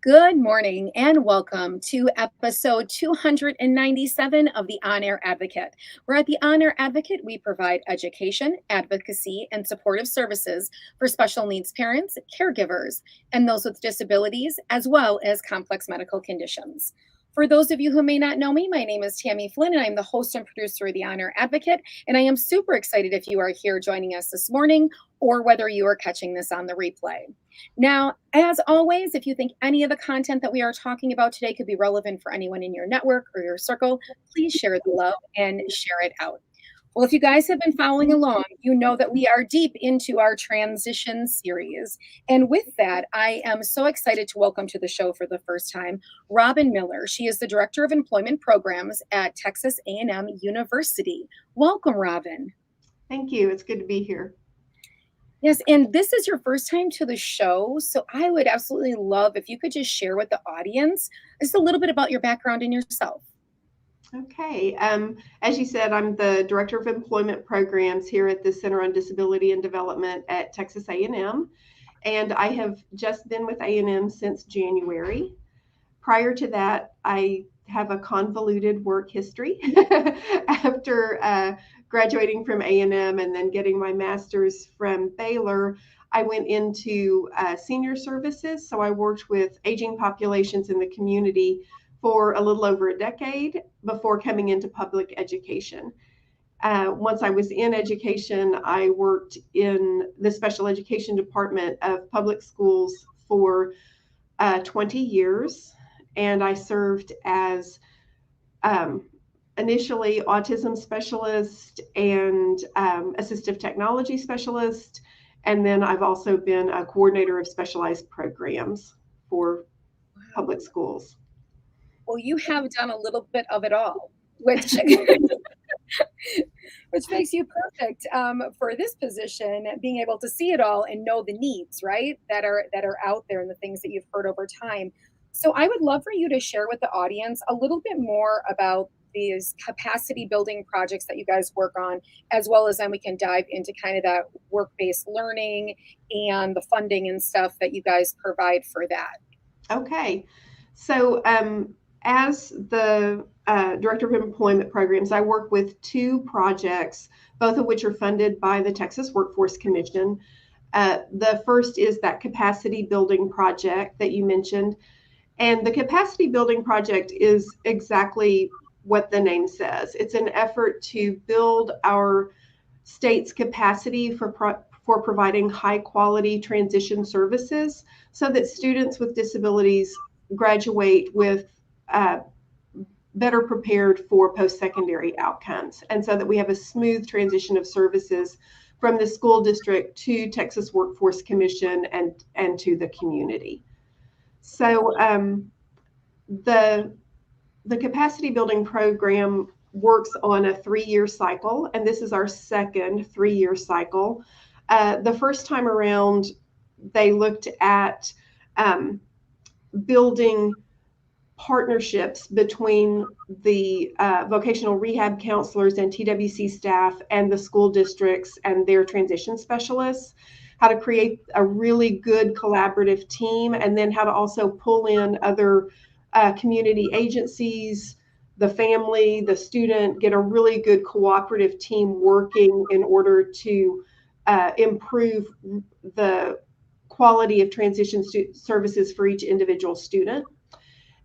Good morning and welcome to episode 297 of the On Air Advocate. Where at the On Air Advocate, we provide education, advocacy, and supportive services for special needs parents, caregivers, and those with disabilities, as well as complex medical conditions. For those of you who may not know me, my name is Tammy Flynn, and I'm the host and producer of the On Air Advocate. And I am super excited if you are here joining us this morning or whether you are catching this on the replay. Now, as always, if you think any of the content that we are talking about today could be relevant for anyone in your network or your circle, please share the love and share it out. Well, if you guys have been following along, you know that we are deep into our transition series. And with that, I am so excited to welcome to the show for the first time Robin Miller. She is the Director of Employment Programs at Texas A&M University. Welcome, Robin. Thank you. It's good to be here. Yes, and this is your first time to the show, so I would absolutely love if you could just share with the audience just a little bit about your background and yourself. Okay. As you said, I'm the Director of Employment Programs here at the Center on Disability and Development at Texas A&M, and I have just been with A&M since January. Prior to that, I have a convoluted work history after graduating from A&M and then getting my master's from Baylor. I went into senior services, so I worked with aging populations in the community for a little over a decade before coming into public education. Once I was in education, I worked in the special education department of public schools for 20 years, and I served as initially autism specialist and assistive technology specialist. And then I've also been a coordinator of specialized programs for public schools. Well, you have done a little bit of it all, which which makes you perfect for this position, being able to see it all and know the needs, right, that are out there and the things that you've heard over time. So I would love for you to share with the audience a little bit more about these capacity building projects that you guys work on, as well as then we can dive into kind of that work-based learning and the funding and stuff that you guys provide for that. Okay. So as the Director of Employment Programs, I work with two projects, both of which are funded by the Texas Workforce Commission. The first is that capacity building project that you mentioned. And the capacity building project is exactly what the name says. It's an effort to build our state's capacity for providing high quality transition services so that students with disabilities graduate with better prepared for post-secondary outcomes, and so that we have a smooth transition of services from the school district to Texas Workforce Commission and to the community. So the capacity building program works on a 3-year cycle, and this is our second 3-year cycle. The first time around, they looked at building partnerships between the vocational rehab counselors and TWC staff and the school districts and their transition specialists, how to create a really good collaborative team, and then how to also pull in other community agencies, the family, the student, get a really good cooperative team working in order to improve the quality of transition services for each individual student.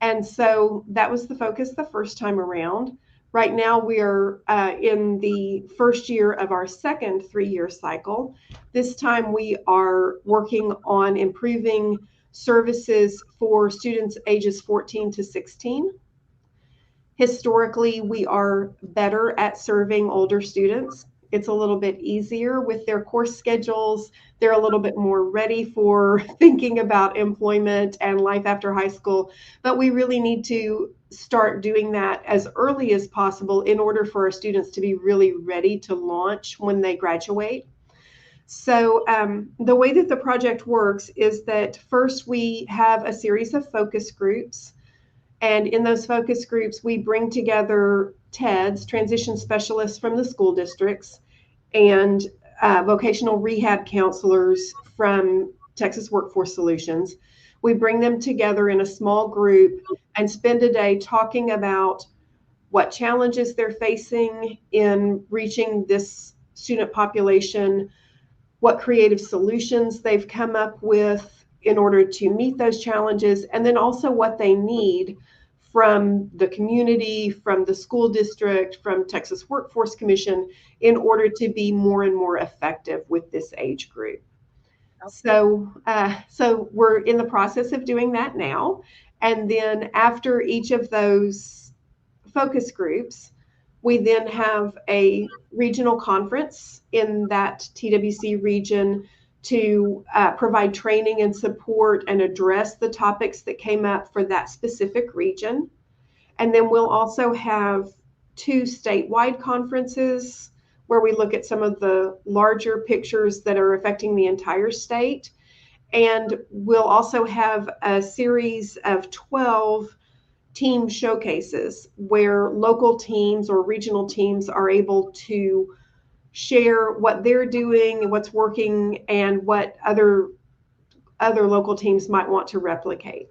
And so that was the focus the first time around. Right now, we are in the first year of our second 3-year cycle. This time, we are working on improving services for students ages 14 to 16. Historically, we are better at serving older students. It's a little bit easier with their course schedules. They're a little bit more ready for thinking about employment and life after high school, but we really need to start doing that as early as possible in order for our students to be really ready to launch when they graduate. So the way that the project works is that first we have a series of focus groups. And in those focus groups, we bring together TEDs, transition specialists from the school districts, and vocational rehab counselors from Texas Workforce Solutions. We bring them together in a small group and spend a day talking about what challenges they're facing in reaching this student population, what creative solutions they've come up with in order to meet those challenges, and then also what they need from the community, from the school district, from Texas Workforce Commission in order to be more and more effective with this age group. So we're in the process of doing that now. And then after each of those focus groups, we then have a regional conference in that TWC region to provide training and support and address the topics that came up for that specific region. And then we'll also have 2 statewide conferences where we look at some of the larger pictures that are affecting the entire state. And we'll also have a series of 12 team showcases where local teams or regional teams are able to share what they're doing and what's working and what other local teams might want to replicate.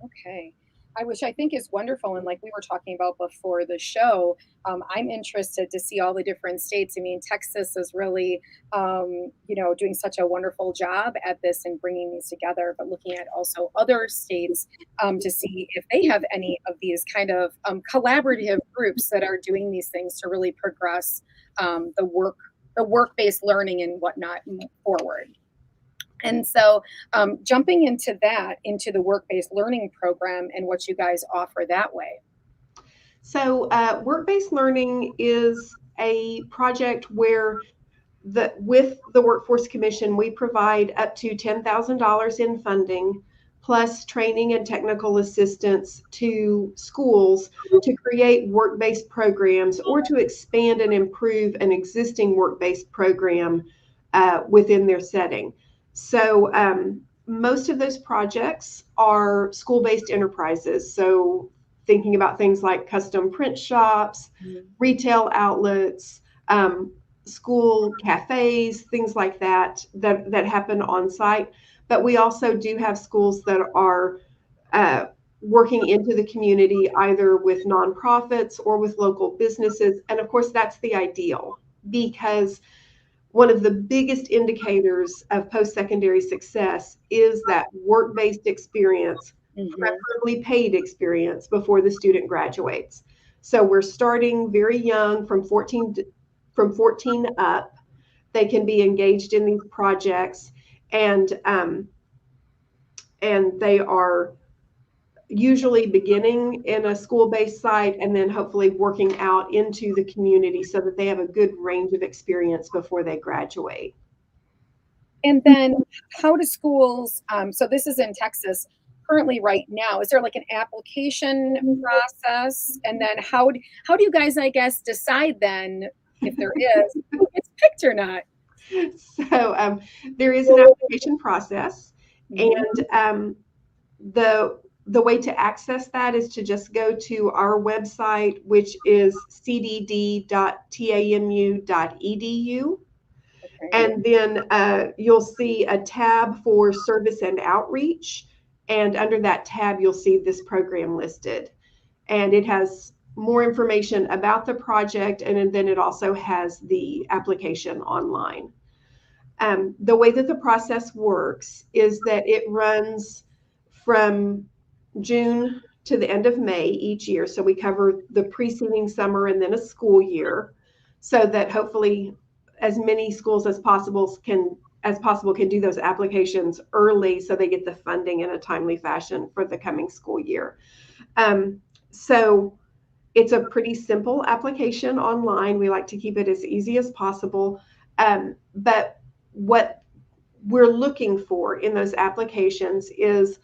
Okay. Which I think is wonderful. And like we were talking about before the show, I'm interested to see all the different states. I mean, Texas is really, doing such a wonderful job at this and bringing these together, but looking at also other states to see if they have any of these kind of collaborative groups that are doing these things to really progress the work-based learning and whatnot forward. And so jumping into the work-based learning program and what you guys offer that way. So work-based learning is a project where with the Workforce Commission, we provide up to $10,000 in funding, plus training and technical assistance to schools to create work-based programs or to expand and improve an existing work-based program within their setting. So most of those projects are school-based enterprises. So thinking about things like custom print shops, retail outlets, school cafes, things like that happen on site. But we also do have schools that are working into the community, either with nonprofits or with local businesses. And of course, that's the ideal, because one of the biggest indicators of post-secondary success is that work-based experience, preferably paid experience, before the student graduates. So we're starting very young, from 14 up. They can be engaged in these projects, and they are usually beginning in a school-based site and then hopefully working out into the community so that they have a good range of experience before they graduate. And then how do schools, so this is in Texas currently right now, is there like an application process? And then how do you guys, I guess, decide then if there is, who gets picked or not? So there is an application process, and the way to access that is to just go to our website, which is cdd.tamu.edu. And then you'll see a tab for service and outreach. And under that tab, you'll see this program listed. And it has more information about the project, and then it also has the application online. The way that the process works is that it runs from June to the end of May each year. So we cover the preceding summer and then a school year, so that hopefully as many schools as possible can do those applications early so they get the funding in a timely fashion for the coming school year. So it's a pretty simple application online. We like to keep it as easy as possible. But what we're looking for in those applications is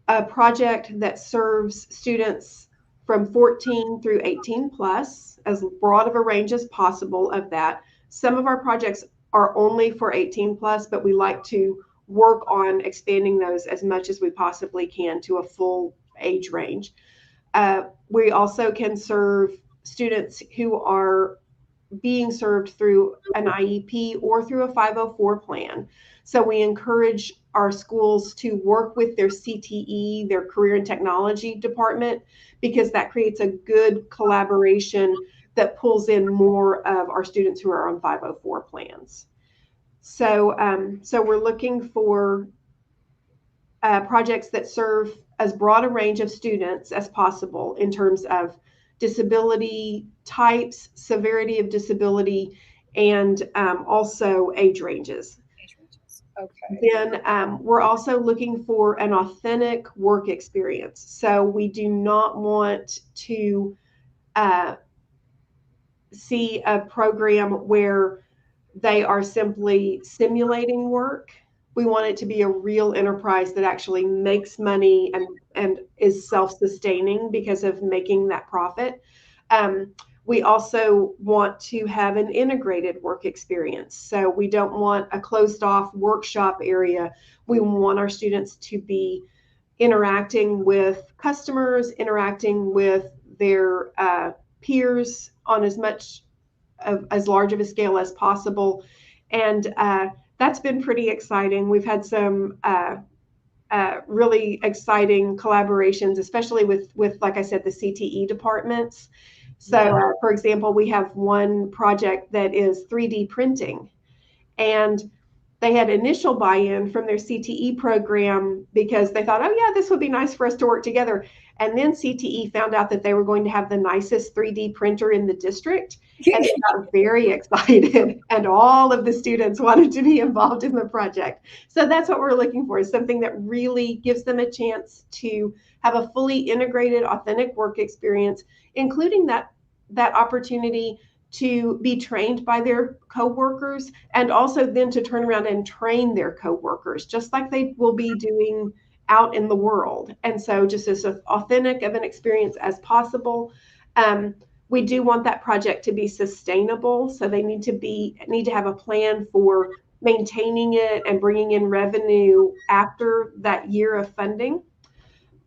a project that serves students from 14 through 18 plus, as broad of a range as possible of that. Some of our projects are only for 18 plus, but we like to work on expanding those as much as we possibly can to a full age range. We also can serve students who are being served through an IEP or through a 504 plan. So we encourage our schools to work with their CTE, their career and technology department, because that creates a good collaboration that pulls in more of our students who are on 504 plans. So we're looking for projects that serve as broad a range of students as possible in terms of disability types, severity of disability, and also age ranges. Okay. Then we're also looking for an authentic work experience. So we do not want to see a program where they are simply simulating work. We want it to be a real enterprise that actually makes money and is self-sustaining because of making that profit. We also want to have an integrated work experience. So we don't want a closed off workshop area. We want our students to be interacting with customers, interacting with their peers on as large of a scale as possible. And that's been pretty exciting. We've had some really exciting collaborations, especially with, like I said, the CTE departments. So, for example, we have one project that is 3D printing, and they had initial buy-in from their CTE program because they thought, oh yeah, this would be nice for us to work together. And then CTE found out that they were going to have the nicest 3D printer in the district, and they got very excited, and all of the students wanted to be involved in the project. So that's what we're looking for, is something that really gives them a chance to have a fully integrated, authentic work experience, including that opportunity to be trained by their coworkers, and also then to turn around and train their coworkers, just like they will be doing out in the world. And so just as authentic of an experience as possible. We do want that project to be sustainable. So they need to have a plan for maintaining it and bringing in revenue after that year of funding.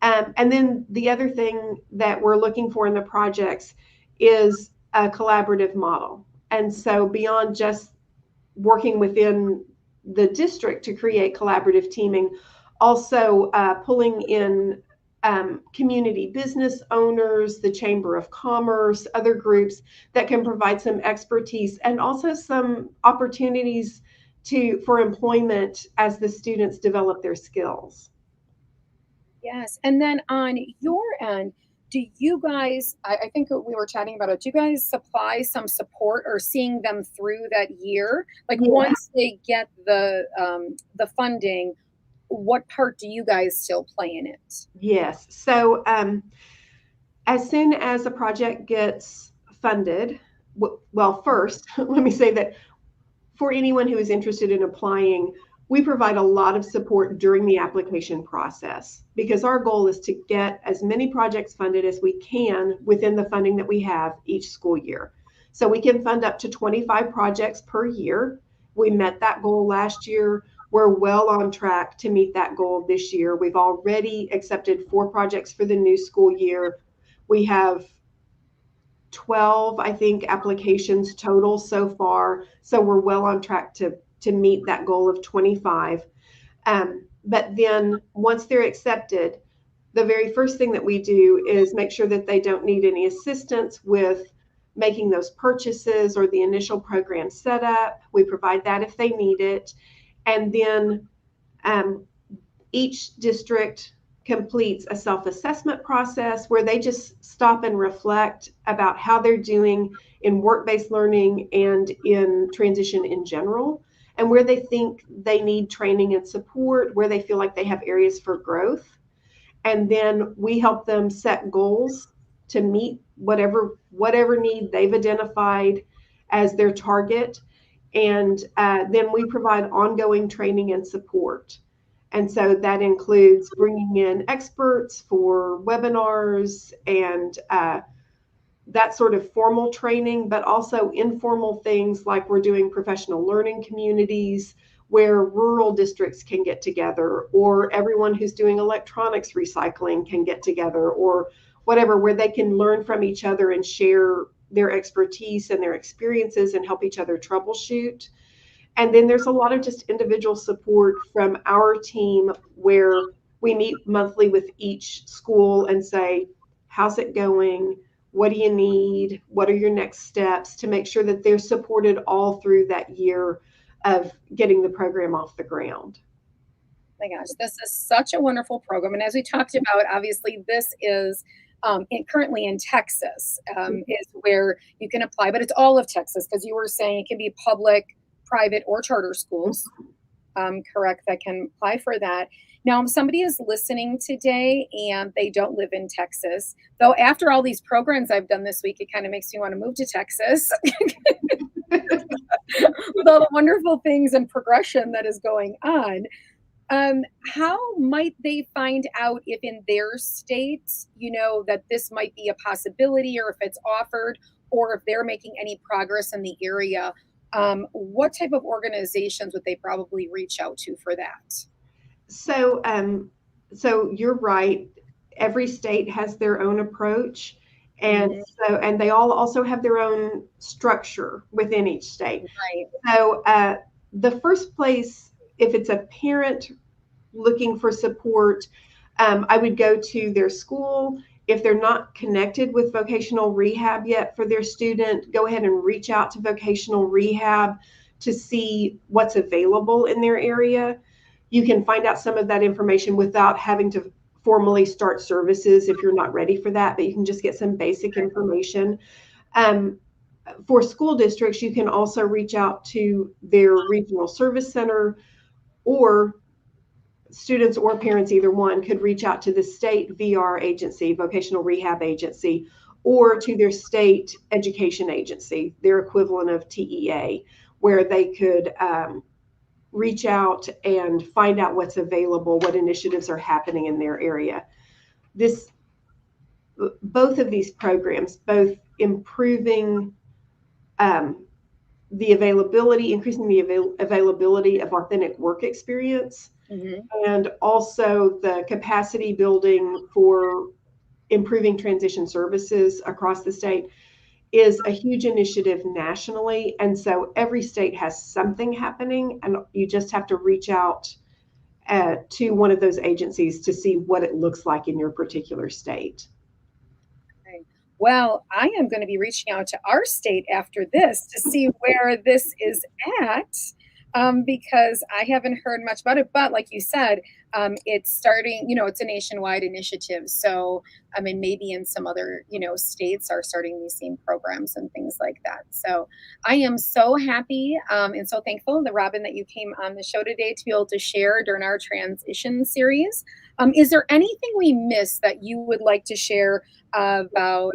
And then the other thing that we're looking for in the projects is a collaborative model. And so beyond just working within the district to create collaborative teaming, also pulling in community business owners, the Chamber of Commerce, other groups that can provide some expertise and also some opportunities for employment as the students develop their skills. Yes. And then on your end, do you guys, I think we were chatting about it, do you guys supply some support or seeing them through that year? Like once they get the funding, what part do you guys still play in it? Yes. So as soon as a project gets funded, well, first, let me say that for anyone who is interested in applying, we provide a lot of support during the application process, because our goal is to get as many projects funded as we can within the funding that we have each school year. So we can fund up to 25 projects per year. We met that goal last year. We're well on track to meet that goal this year. We've already accepted 4 projects for the new school year. We have 12, I think, applications total so far. So we're well on track to meet that goal of 25. But then once they're accepted, the very first thing that we do is make sure that they don't need any assistance with making those purchases or the initial program setup. We provide that if they need it. And then each district completes a self-assessment process where they just stop and reflect about how they're doing in work-based learning and in transition in general, and where they think they need training and support, where they feel like they have areas for growth. And then we help them set goals to meet whatever need they've identified as their target. And then we provide ongoing training and support. And so that includes bringing in experts for webinars and that sort of formal training, but also informal things like we're doing professional learning communities where rural districts can get together, or everyone who's doing electronics recycling can get together, or whatever, where they can learn from each other and share their expertise and their experiences and help each other troubleshoot. And then there's a lot of just individual support from our team where we meet monthly with each school and say, how's it going? What do you need? What are your next steps, to make sure that they're supported all through that year of getting the program off the ground. My gosh, this is such a wonderful program. And as we talked about, obviously, this is currently in Texas, is where you can apply, but it's all of Texas, because you were saying it can be public, private, or charter schools, correct, that can apply for that. Now, if somebody is listening today and they don't live in Texas, though, after all these programs I've done this week, it kind of makes me want to move to Texas with all the wonderful things and progression that is going on. How might they find out if in their state, that this might be a possibility, or if it's offered, or if they're making any progress in the area? What type of organizations would they probably reach out to for that? So, so you're right. Every state has their own approach, and Mhm. and they all also have their own structure within each state. Right. So, the first place, if it's a parent looking for support, I would go to their school. If they're not connected with vocational rehab yet for their student, go ahead and reach out to vocational rehab to see what's available in their area. You can find out some of that information without having to formally start services if you're not ready for that, but you can just get some basic information. Um, for school districts, you can also reach out to their regional service center, or students or parents, either one, could reach out to the state VR agency, vocational rehab agency, or to their state education agency, their equivalent of TEA, where they could reach out and find out what's available, what initiatives are happening in their area. Both of these programs, both improving the availability, increasing the availability of authentic work experience, Mhm. and also the capacity building for improving transition services across the state, is a huge initiative nationally. And so every state has something happening, and you just have to reach out to one of those agencies to see what it looks like in your particular state. Right. Well, I am going to be reaching out to our state after this to see where this is at, because I haven't heard much about it. But like you said, it's starting, it's a nationwide initiative. So, I mean, maybe in some other, states are starting these same programs and things like that. So I am so happy, and so thankful, that Robin, that you came on the show today to be able to share during our transition series. Is there anything we missed that you would like to share about,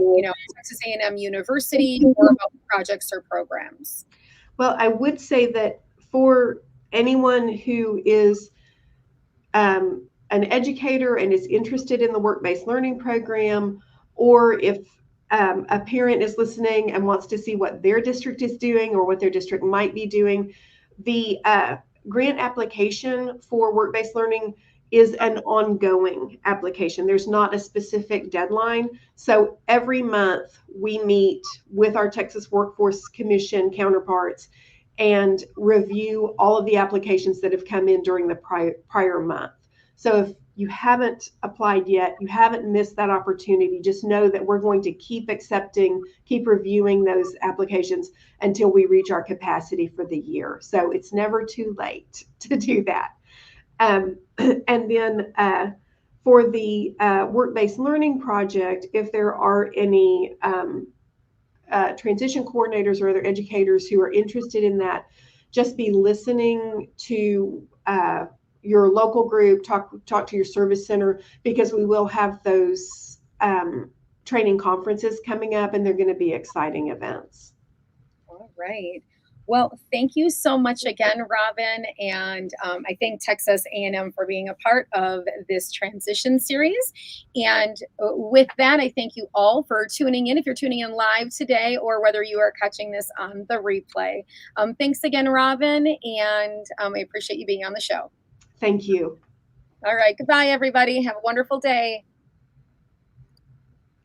Texas A&M University, or about projects or programs? Well, I would say that for anyone who is an educator and is interested in the work-based learning program, or if a parent is listening and wants to see what their district is doing or what their district might be doing, the grant application for work-based learning is an ongoing application. There's not a specific deadline. So every month we meet with our Texas Workforce Commission counterparts and review all of the applications that have come in during the prior month. So if you haven't applied yet, you haven't missed that opportunity, just know that we're going to keep accepting, keep reviewing those applications until we reach our capacity for the year. So it's never too late to do that. And then for the work-based learning project, if there are any transition coordinators or other educators who are interested in that, just be listening to your local group, talk to your service center, because we will have those training conferences coming up, and they're going to be exciting events. All right. Well, thank you so much again, Robin, and I thank Texas A&M for being a part of this transition series. And with that, I thank you all for tuning in, if you're tuning in live today, or whether you are catching this on the replay. Thanks again, Robin, and I appreciate you being on the show. Thank you. All right. Goodbye, everybody. Have a wonderful day.